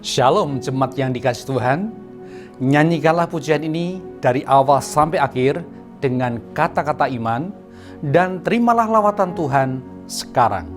Shalom jemaat yang dikasihi Tuhan, nyanyikanlah pujian ini dari awal sampai akhir dengan kata-kata iman dan terimalah lawatan Tuhan sekarang.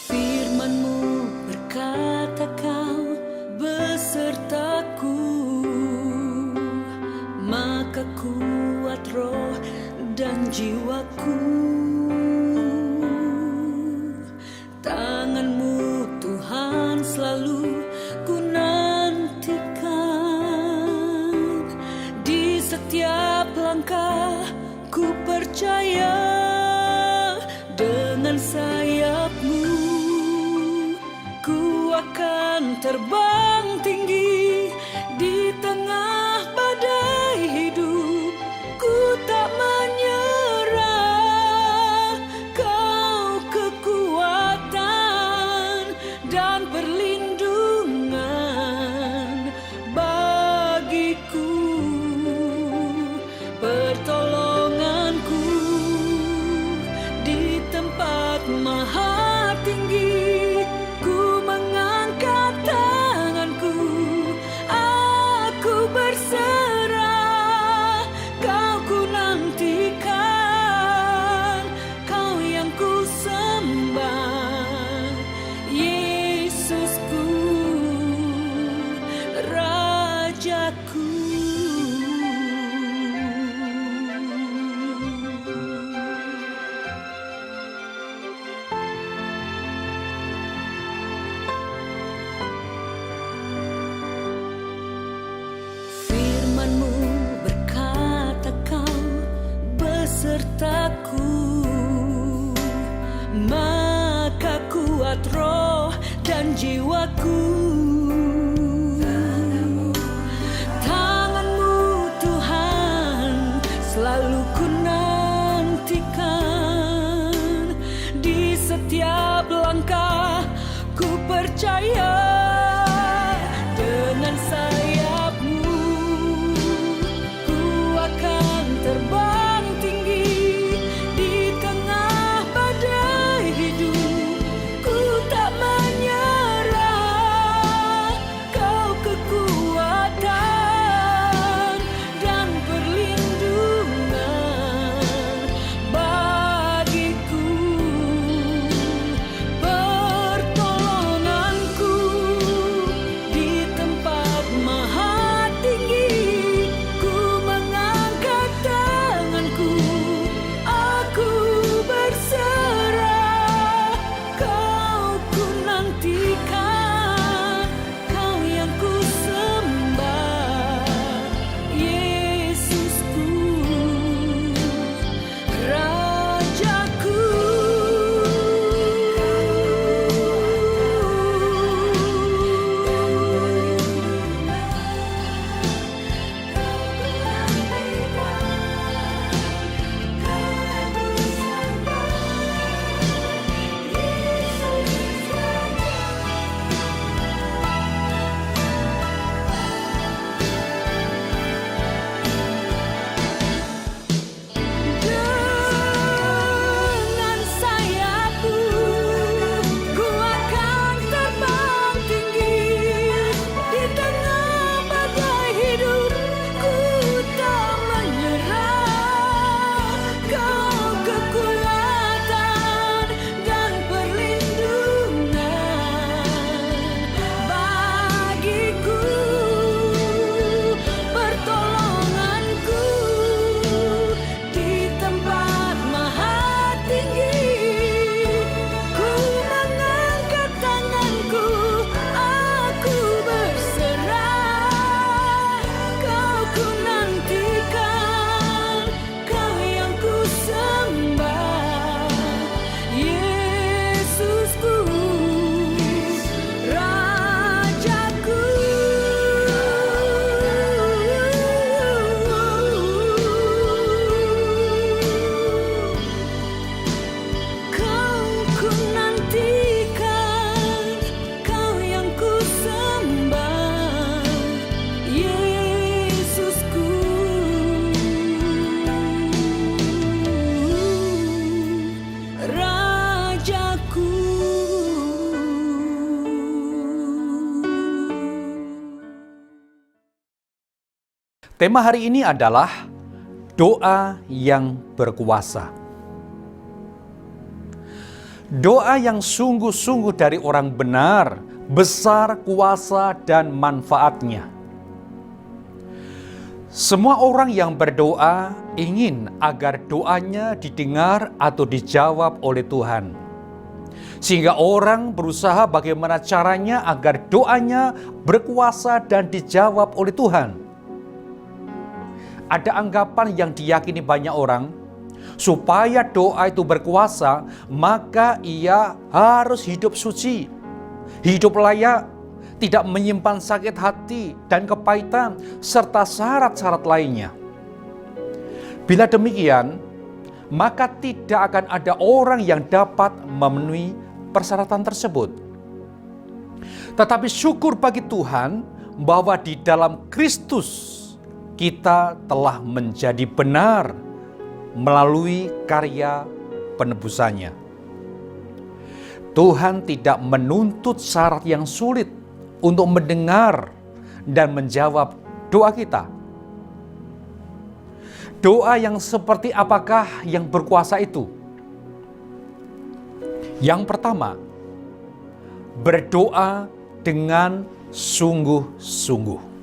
Firman-Mu berkata Kau besertaku, maka kuat roh dan jiwaku. Tangan-Mu Tuhan selalu ku nantikan, di setiap langkah ku percaya dengan sayap-Mu ku akan terbang tinggi di tengah badai hidup. Ku tak menyerah, Kau kekuatan dan perlindungan bagiku, pertolonganku di tempat maha tinggi. Firman-Mu berkata Kau besertaku, maka kuat roh dan jiwaku. Tangan-Mu Tuhan selalu ku nantikan, di setiap langkah ku percaya dengan sayap-Mu ku akan terbang tinggi di tengah badai hidup. Ku tak menyerah, Tema hari ini adalah doa yang berkuasa. Doa yang sungguh-sungguh dari orang benar, besar kuasa dan manfaatnya. Semua orang yang berdoa ingin agar doanya didengar atau dijawab oleh Tuhan. Sehingga orang berusaha bagaimana caranya agar doanya berkuasa dan dijawab oleh Tuhan. Ada anggapan yang diyakini banyak orang, supaya doa itu berkuasa, maka ia harus hidup suci, hidup layak, tidak menyimpan sakit hati dan kepahitan, serta syarat-syarat lainnya. Bila demikian, maka tidak akan ada orang yang dapat memenuhi persyaratan tersebut. Tetapi syukur bagi Tuhan bahwa di dalam Kristus kita telah menjadi benar melalui karya penebusannya. Tuhan tidak menuntut syarat yang sulit untuk mendengar dan menjawab doa kita. Doa yang seperti apakah yang berkuasa itu? Yang pertama, berdoa dengan sungguh-sungguh.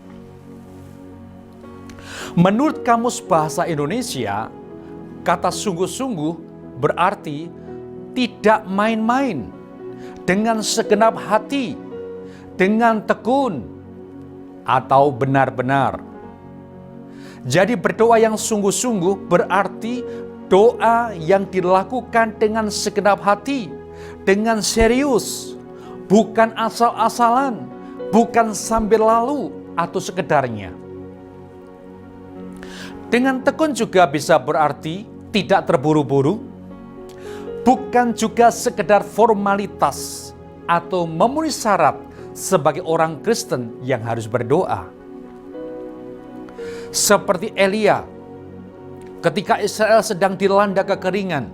Menurut Kamus Bahasa Indonesia, kata sungguh-sungguh berarti tidak main-main, dengan segenap hati, dengan tekun, atau benar-benar. Jadi berdoa yang sungguh-sungguh berarti doa yang dilakukan dengan segenap hati, dengan serius, bukan asal-asalan, bukan sambil lalu atau sekedarnya. Dengan tekun juga bisa berarti tidak terburu-buru, bukan juga sekedar formalitas atau memenuhi syarat sebagai orang Kristen yang harus berdoa. Seperti Elia, ketika Israel sedang dilanda kekeringan,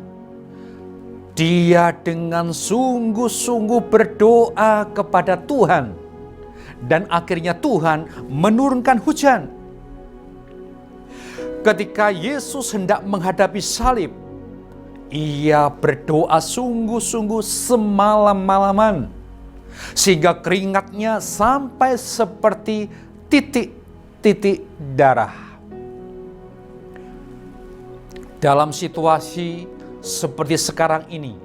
dia dengan sungguh-sungguh berdoa kepada Tuhan, dan akhirnya Tuhan menurunkan hujan. Ketika Yesus hendak menghadapi salib, ia berdoa sungguh-sungguh semalam-malaman, sehingga keringatnya sampai seperti titik-titik darah. Dalam situasi seperti sekarang ini,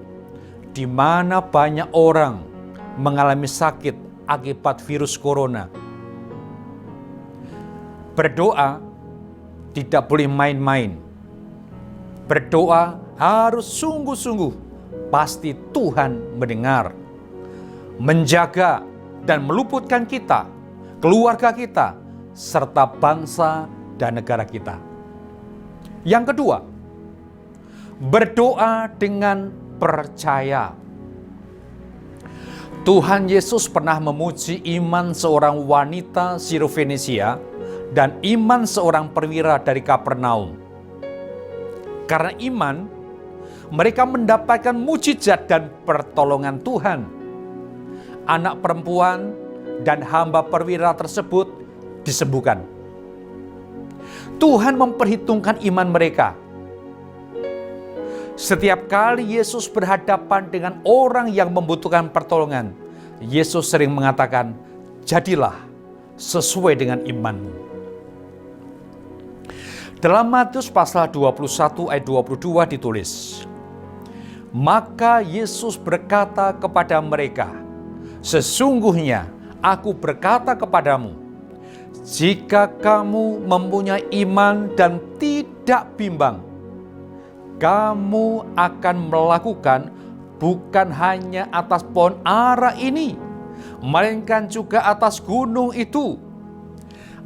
di mana banyak orang mengalami sakit akibat virus corona, berdoa tidak boleh main-main. Berdoa harus sungguh-sungguh, pasti Tuhan mendengar, menjaga dan meluputkan kita, keluarga kita, serta bangsa dan negara kita. Yang kedua, berdoa dengan percaya. Tuhan Yesus pernah memuji iman seorang wanita Sirofenisia dan iman seorang perwira dari Kapernaum. Karena iman, mereka mendapatkan mujizat dan pertolongan Tuhan. Anak perempuan dan hamba perwira tersebut disembuhkan. Tuhan memperhitungkan iman mereka. Setiap kali Yesus berhadapan dengan orang yang membutuhkan pertolongan, Yesus sering mengatakan, "Jadilah sesuai dengan imanmu." Dalam Matius pasal 21 ayat 22 ditulis, "Maka Yesus berkata kepada mereka, sesungguhnya aku berkata kepadamu, jika kamu mempunyai iman dan tidak bimbang, kamu akan melakukan bukan hanya atas pohon ara ini, melainkan juga atas gunung itu.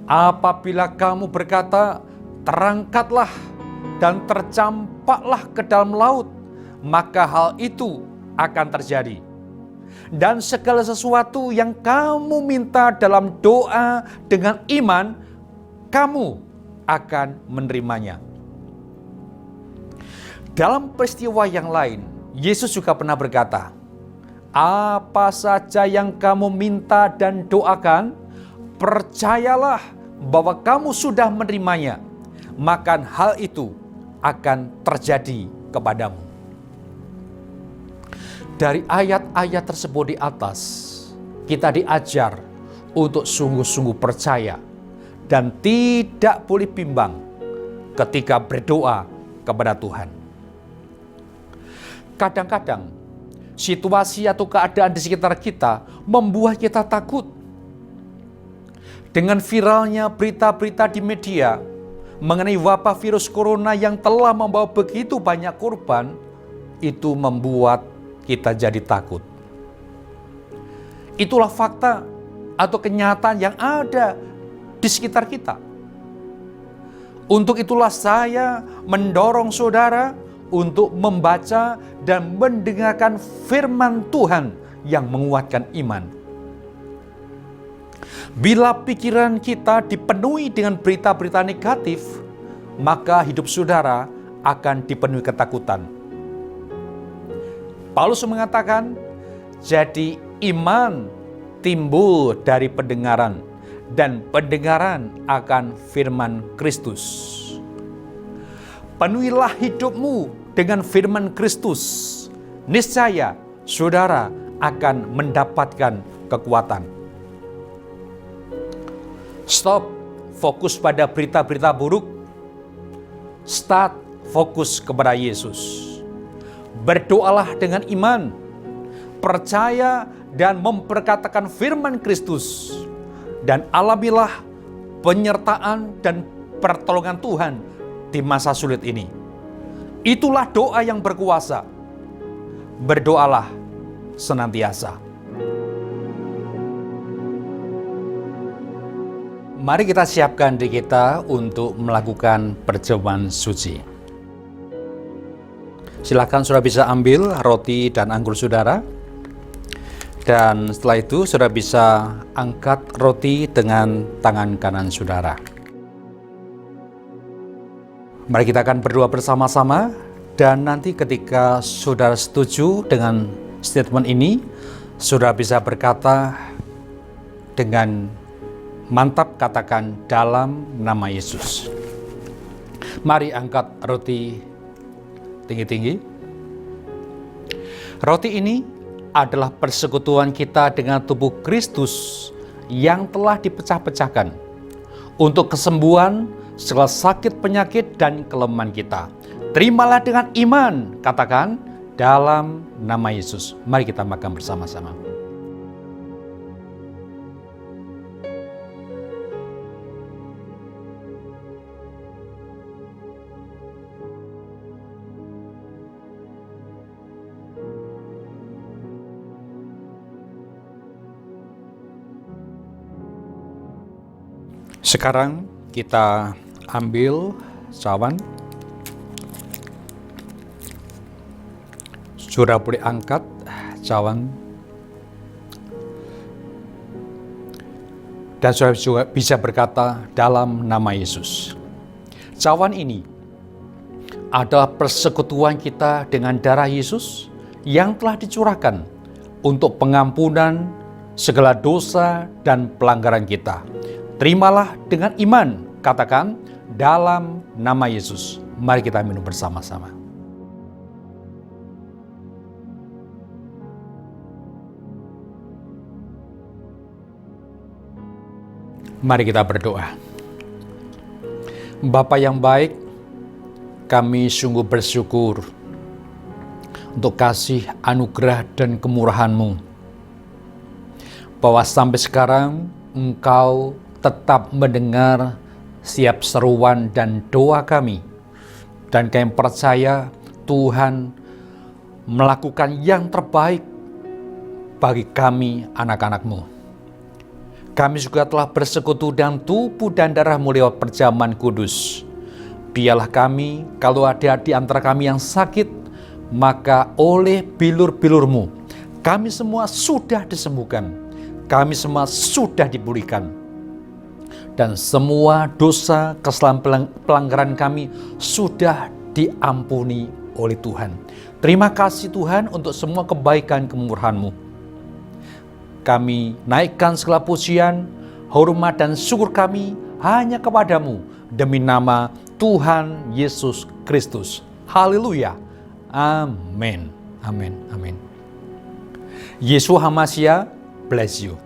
Apabila kamu berkata, terangkatlah dan tercampaklah ke dalam laut, maka hal itu akan terjadi. Dan segala sesuatu yang kamu minta dalam doa dengan iman, kamu akan menerimanya." Dalam peristiwa yang lain, Yesus juga pernah berkata, "Apa saja yang kamu minta dan doakan, percayalah bahwa kamu sudah menerimanya, maka hal itu akan terjadi kepadamu. Dari ayat-ayat tersebut di atas, kita diajar untuk sungguh-sungguh percaya dan tidak boleh bimbang ketika berdoa kepada Tuhan. Kadang-kadang situasi atau keadaan di sekitar kita membuat kita takut. Dengan viralnya berita-berita di media mengenai wabah virus corona yang telah membawa begitu banyak korban, itu membuat kita jadi takut. Itulah fakta atau kenyataan yang ada di sekitar kita. Untuk itulah saya mendorong saudara untuk membaca dan mendengarkan firman Tuhan yang menguatkan iman. Bila pikiran kita dipenuhi dengan berita-berita negatif, maka hidup saudara akan dipenuhi ketakutan. Paulus mengatakan, jadi iman timbul dari pendengaran, dan pendengaran akan firman Kristus. Penuhilah hidupmu dengan firman Kristus. Niscaya saudara akan mendapatkan kekuatan. Stop fokus pada berita-berita buruk. Start fokus kepada Yesus. Berdoalah dengan iman, percaya dan memperkatakan firman Kristus, dan alamilah penyertaan dan pertolongan Tuhan di masa sulit ini. Itulah doa yang berkuasa. Berdoalah senantiasa. Mari kita siapkan diri kita untuk melakukan perjamuan suci. Silakan saudara bisa ambil roti dan anggur saudara. Dan setelah itu saudara bisa angkat roti dengan tangan kanan saudara. Mari kita akan berdoa bersama-sama, dan nanti ketika saudara setuju dengan statement ini, saudara bisa berkata dengan mantap, katakan dalam nama Yesus. Mari angkat roti tinggi-tinggi. Roti ini adalah persekutuan kita dengan tubuh Kristus yang telah dipecah-pecahkan untuk kesembuhan segala sakit, penyakit, dan kelemahan kita. Terimalah dengan iman, katakan dalam nama Yesus. Mari kita makan bersama-sama. Sekarang kita ambil cawan. Saudara boleh angkat cawan. Dan saudara juga bisa berkata dalam nama Yesus. Cawan ini adalah persekutuan kita dengan darah Yesus yang telah dicurahkan untuk pengampunan segala dosa dan pelanggaran kita. Terimalah dengan iman, katakan dalam nama Yesus. Mari kita minum bersama-sama. Mari kita berdoa. Bapa yang baik, kami sungguh bersyukur untuk kasih anugerah dan kemurahan-Mu, bahwa sampai sekarang Engkau tetap mendengar setiap seruan dan doa kami. Dan kami percaya Tuhan melakukan yang terbaik bagi kami anak-anak-Mu. Kami juga telah bersekutu dengan tubuh dan darah-Mu lewat perjamuan kudus. Biarlah kami, kalau ada di antara kami yang sakit, maka oleh bilur-bilur-Mu, kami semua sudah disembuhkan. Kami semua sudah dipulihkan. Dan semua dosa, kesalahan, pelanggaran kami sudah diampuni oleh Tuhan. Terima kasih Tuhan untuk semua kebaikan kemurahan-Mu. Kami naikkan segala pujian, hormat dan syukur kami hanya kepadamu demi nama Tuhan Yesus Kristus. Haleluya. Amin. Amin. Amin. Yeshua HaMashiach bless you.